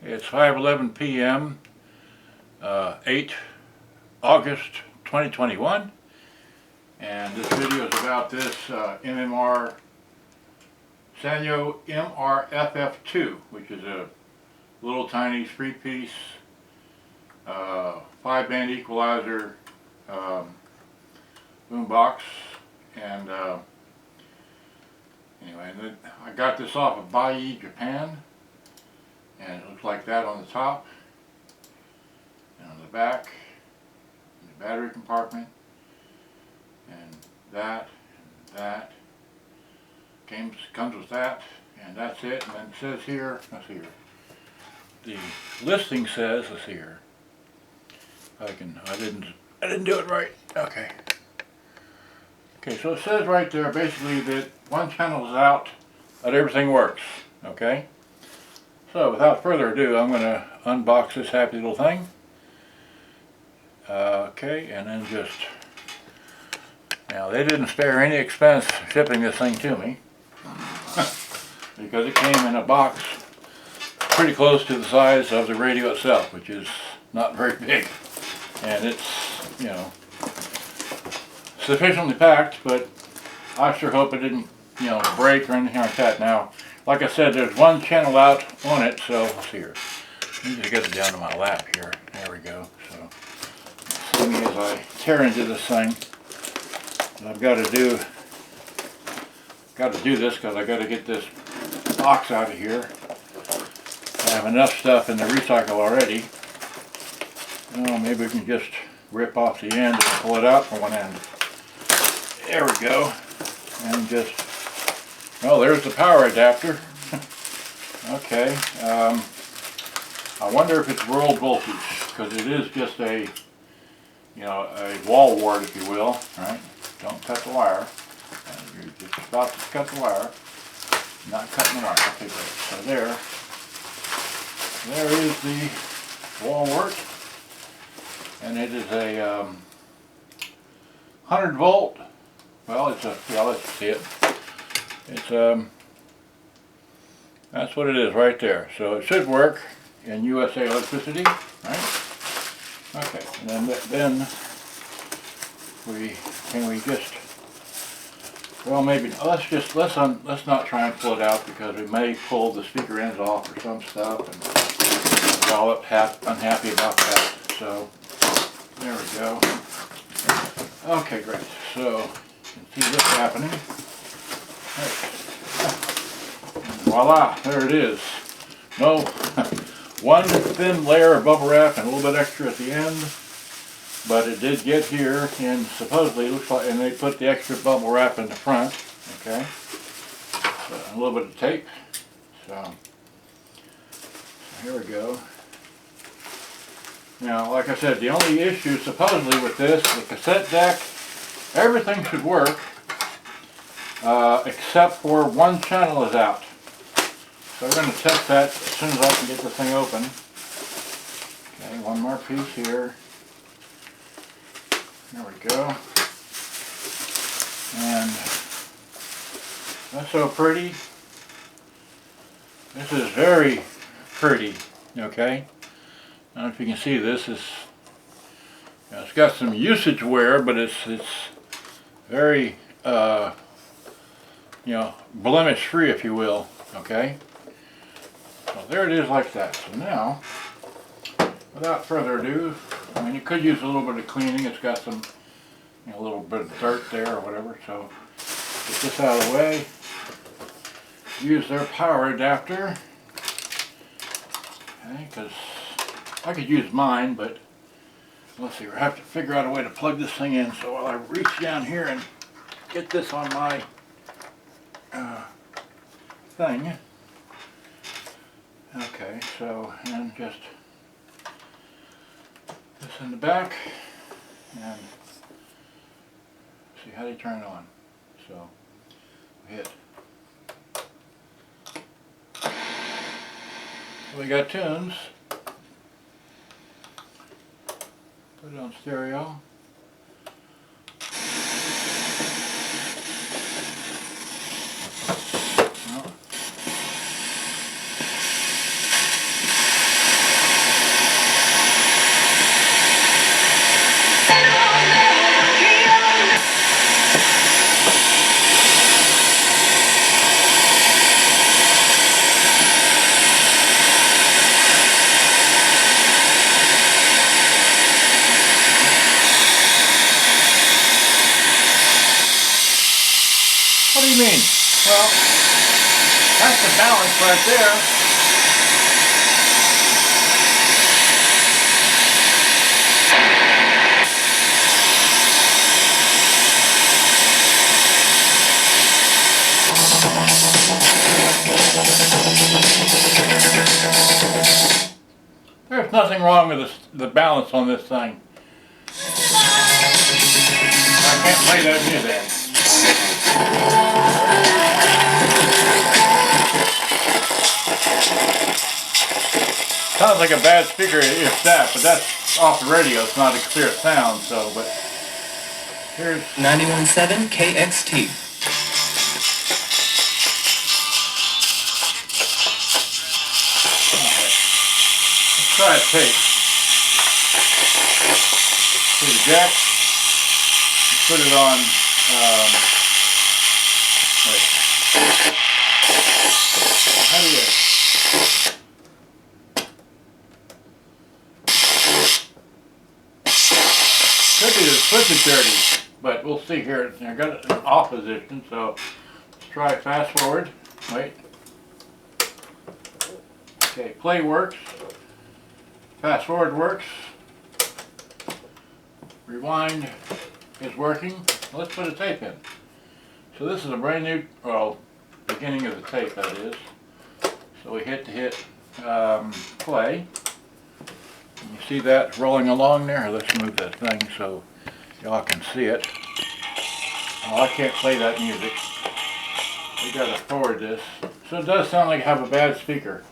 It's 5:11 p.m. 8 August 2021, and this video is about this MMR Sanyo MR-FF2, which is a little tiny 3-piece 5-band equalizer boombox. And anyway, I got this off of Bai, Japan, and it looks like that on the top, and on the back, in the battery compartment, and that, comes with that, and that's it. And then it says here, let's see here, the listing says, let's see here, I didn't do it right, okay, so it says right there basically that one channel is out, but everything works, okay? So without further ado, I'm going to unbox this happy little thing. Okay, and then just, now they didn't spare any expense shipping this thing to me because it came in a box pretty close to the size of the radio itself, which is not very big, and it's, you know, sufficiently packed, but I sure hope it didn't, you know, break or anything like that. Now, like I said, there's one channel out on it, so let's see here. Let me just get it down to my lap here. There we go. So, see me as I tear into this thing. I've got to do this because I got to get this box out of here. I have enough stuff in the recycle already. Oh, maybe we can just rip off the end and pull it out from one end. There we go. And just, well, there's the power adapter. Okay. I wonder if it's world voltage, because it is just a, you know, a wall wart, if you will. Right? Don't cut the wire. You're just about to cut the wire. Not cutting the wire. Okay, great. So there is the wall wart, and it is a 100 volt. Well, it's a, yeah, let's see it. It's that's what it is right there. So it should work in USA electricity, right? Okay, and then we just, well, maybe let's not try and pull it out, because we may pull the speaker ends off or some stuff, and we're all unhappy about that. So there we go. Okay, great. So you can see this happening. Right. Voila, there it is. No, one thin layer of bubble wrap and a little bit extra at the end, but it did get here, and supposedly it looks like, and they put the extra bubble wrap in the front, okay, so, a little bit of tape, so here we go. Now, like I said, the only issue supposedly with this, the cassette deck, everything should work, except for one channel is out. So we're going to test that as soon as I can get this thing open. Okay, one more piece here. There we go. And that's so pretty. This is very pretty, okay? I don't know if you can see this. It's got some usage wear, but it's very, you know, blemish free, if you will, okay? So there it is like that. So now, without further ado, I mean, you could use a little bit of cleaning. It's got some, you know, a little bit of dirt there or whatever. So get this out of the way. Use their power adapter. Okay, because I could use mine, but let's see, we have to figure out a way to plug this thing in. So while I reach down here and get this on my thing. Okay, so, and just this in the back, and see how do you turn it on. So hit. We got tunes. Put it on stereo. the balance right there. There's nothing wrong with the balance on this thing. I can't play that music. Sounds like a bad speaker if that, but that's off the radio. It's not a clear sound, so, but here's 91.7 KXT. Try a tape. Put the jack, put it on, wait. How do you, could be the switch is dirty, but we'll see here. I got it in off position, so let's try fast forward, wait. Okay, play works. Fast forward works. Rewind is working. Let's put a tape in. So this is a brand new, well, beginning of the tape, that is. So we hit play. You see that rolling along there? Let's move that thing so y'all can see it. Oh, I can't play that music. We gotta forward this. So it does sound like I have a bad speaker.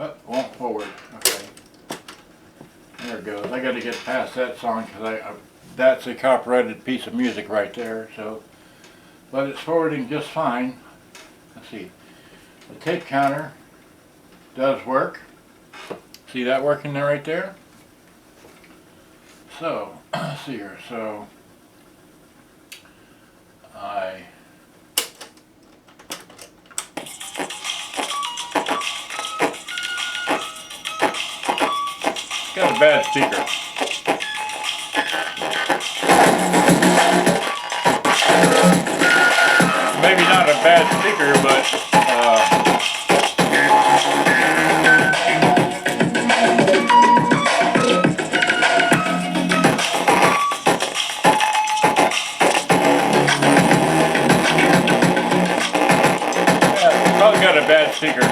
Oh, won't forward. Okay. There it goes. I got to get past that song because that's a copyrighted piece of music right there. So, but it's forwarding just fine. Let's see. The tape counter does work. See that working there right there? So, let's see here. So, I got a bad speaker. Maybe not a bad speaker, but yeah, probably got a bad speaker.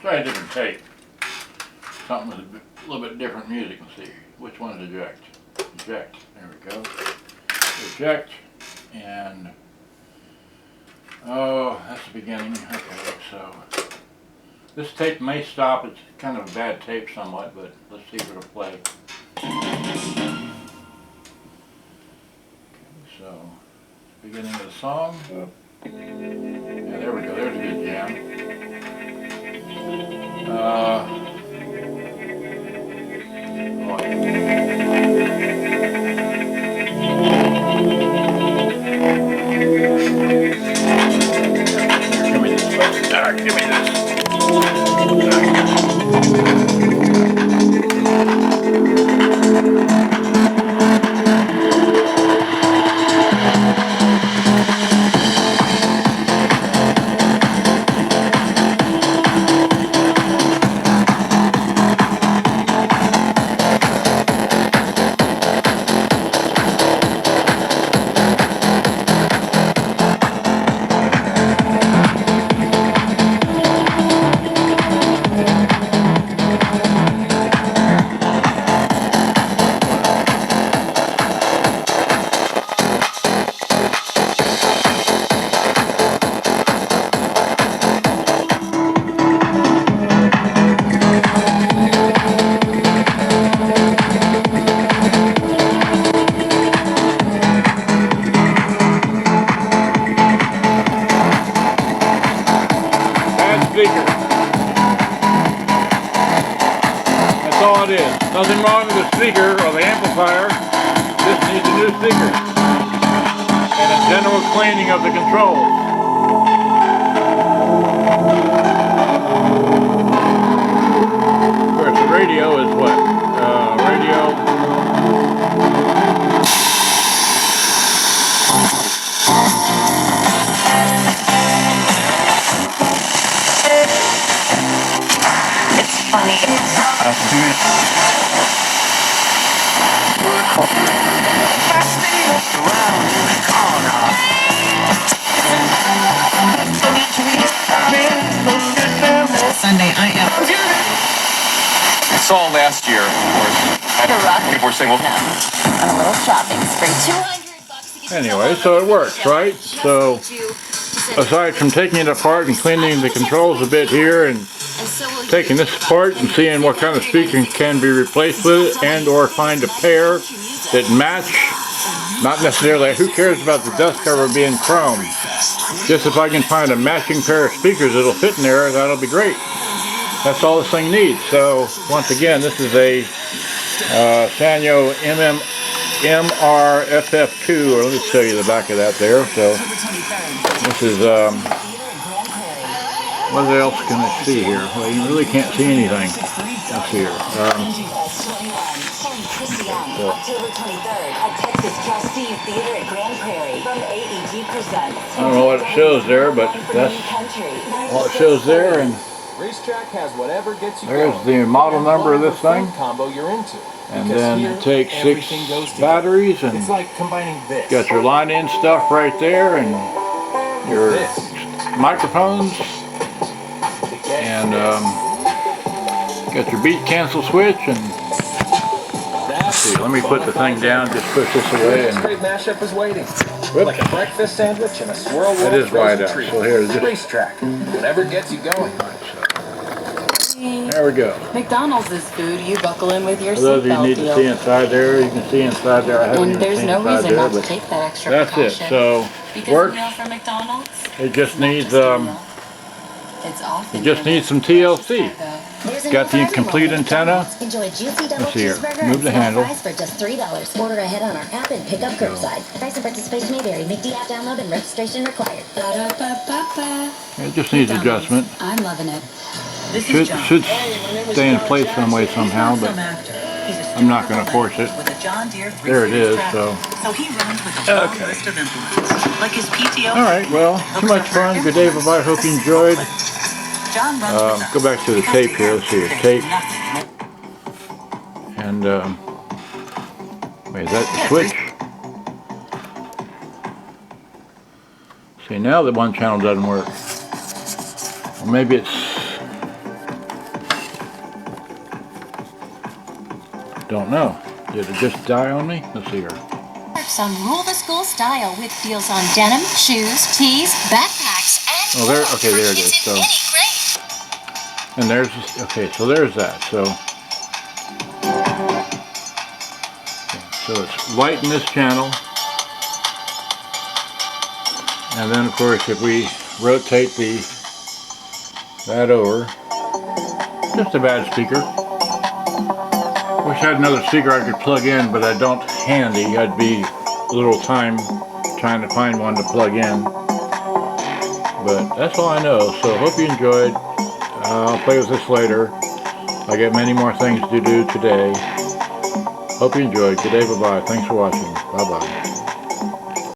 Try a different tape. Something with a little bit different music. Let's see. Which one is eject? Eject. There we go. Eject. And oh, that's the beginning. Okay, so this tape may stop. It's kind of a bad tape somewhat, but let's see if it'll play. Okay, so beginning of the song. Yeah, there we go. There's a good jam. Give me this. all it is. Nothing wrong with the speaker or the amplifier. Just needs a new speaker. And a general cleaning of the controls. Of course, the radio is what? It's funny. Sunday, I am. We saw last year, of course. People were saying, well, On a little shopping spree. $200 to get Anyway, so it works, right? So, aside from taking it apart and cleaning the controls a bit here and taking this apart and seeing what kind of speaker can be replaced with it and or find a pair that match, not necessarily, who cares about the dust cover being chrome? Just if I can find a matching pair of speakers that'll fit in there, that'll be great. That's all this thing needs. So, once again, this is a Sanyo MR-FF2, or let me show you the back of that there. So, this is, what else can I see here? Well, you really can't see anything. Let's see here. October 23rd at Texas Prestige Theater at Grand Prairie from AEG Presents. I don't know what it shows there, but that's all it shows there, and Racetrack has whatever gets you there's going. the model number of this thing. Combo you're into. And Because then here, take 6 everything goes together. batteries, and It's like combining this. got your line-in stuff right there, and your This. microphones, and got your beat cancel switch, and let's see, let me put the thing down, just push this away, and Great mashup is waiting. whoops, Like a breakfast sandwich and a swirl it is wide out. So here, just Racetrack. Whatever gets you going. there we go. McDonald's is food. You buckle in with your For those of you who seatbelt need to see deal. inside there, you can see inside there. I haven't And even there's seen no inside reason there, not to but take that extra that's it. precaution. So, Because works. a meal from McDonald's, It just needs it's often it just needs some TLC. There's Got the complete antenna. Enjoy juicy double Let's see here. cheeseburger Move and the small handle. fries for just $3. Order ahead on our app and pick up curbside. Price and participation may vary. McD app download and registration required. Ba-da-ba-ba-ba. It just needs adjustment. I'm loving it. This Should is John. should stay in place some way somehow, but I'm not going to force it. There it is. So, So he runs with a long list of implements, like his PTO. all right. Well, too much fun. Good day, bye. Hope you enjoyed. John runs with Go us back to the because tape here. Let's see your there's tape. nothing And wait, is that the switch? See, now the one channel doesn't work. Or maybe it's, don't know. Did it just die on me? Let's see here. Some rule the school style with deals on denim, shoes, tees, backpacks, and Oh, there. more Okay, for there it kids is. in So, any grade. and there's okay. So there's that. So it's white in this channel, and then of course if we rotate that over, just a bad speaker. Wish I had another speaker I could plug in, but I don't handy. I'd be a little time trying to find one to plug in. But that's all I know. So hope you enjoyed. I'll play with this later. I got many more things to do today. Hope you enjoyed. Good day, bye-bye. Thanks for watching. Bye-bye.